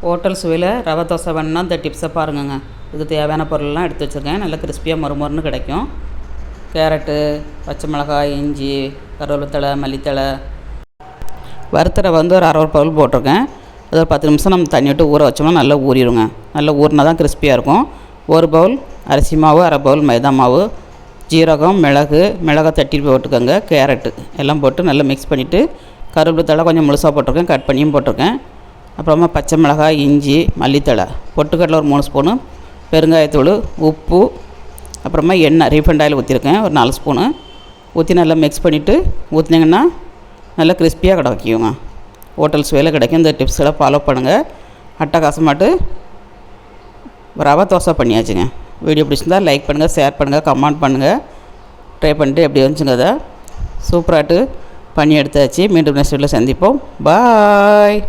Hotel சுவையில் ரவை தோசை வேணுன்னா இந்த டிப்ஸை பாருங்கங்க. இது தேவையான பொருள்லாம் எடுத்து வச்சுருக்கேன். நல்லா கிறிஸ்பியாக மொறுமொறுன்னு கிடைக்கும். கேரட்டு, பச்சை மிளகாய், இஞ்சி, கருவேப்பிலை, மல்லித்தழை, வறுத்த ரவை ஒரு அரை பவுல் போட்டிருக்கேன். அது ஒரு 10 நிமிஷம் நம்ம தண்ணி விட்டு ஊற வச்சோம்னா நல்லா ஊறிடுங்க. நல்லா ஊறினா தான் கிறிஸ்பியாக இருக்கும். 1 பவுல் அரிசி மாவு, அரை பவுல் மைதா மாவு, ஜீரகம், மிளகாய் தட்டி போட்டுக்கோங்க. கேரட்டு எல்லாம் போட்டு நல்லா மிக்ஸ் பண்ணிவிட்டு கருவேப்பிலை கொஞ்சம் முழுசாக போட்டிருக்கேன், கட் பண்ணியும் போட்டிருக்கேன். அப்புறமா பச்சை மிளகாய், இஞ்சி, மல்லித்தழை, பொட்டுக்கடலை ஒரு 3 ஸ்பூனு, பெருங்காயத்தூள், உப்பு, அப்புறமா எண்ணெய் ரீஃபைண்ட் ஆயில் ஊற்றிருக்கேன் ஒரு 4 ஸ்பூனு ஊற்றி நல்லா மிக்ஸ் பண்ணிவிட்டு ஊற்றினீங்கன்னா நல்லா கிறிஸ்பியாக கிடைக்குங்க. ஹோட்டல் சுவையில் கிடைக்கும். இந்த டிப்ஸ்லாம் ஃபாலோ பண்ணுங்கள். அட்டகாசமாட்டு ரவை தோசை பண்ணியாச்சுங்க. வீடியோ பிடிச்சிருந்தா லைக் பண்ணுங்கள், ஷேர் பண்ணுங்கள், கமெண்ட் பண்ணுங்கள். ட்ரை பண்ணிட்டு எப்படி வந்துச்சுங்க அதை சூப்பராகிட்டு பண்ணி எடுத்தாச்சு. மீண்டும் நெக்ஸ்ட் வீடியோவில் சந்திப்போம். பாய்.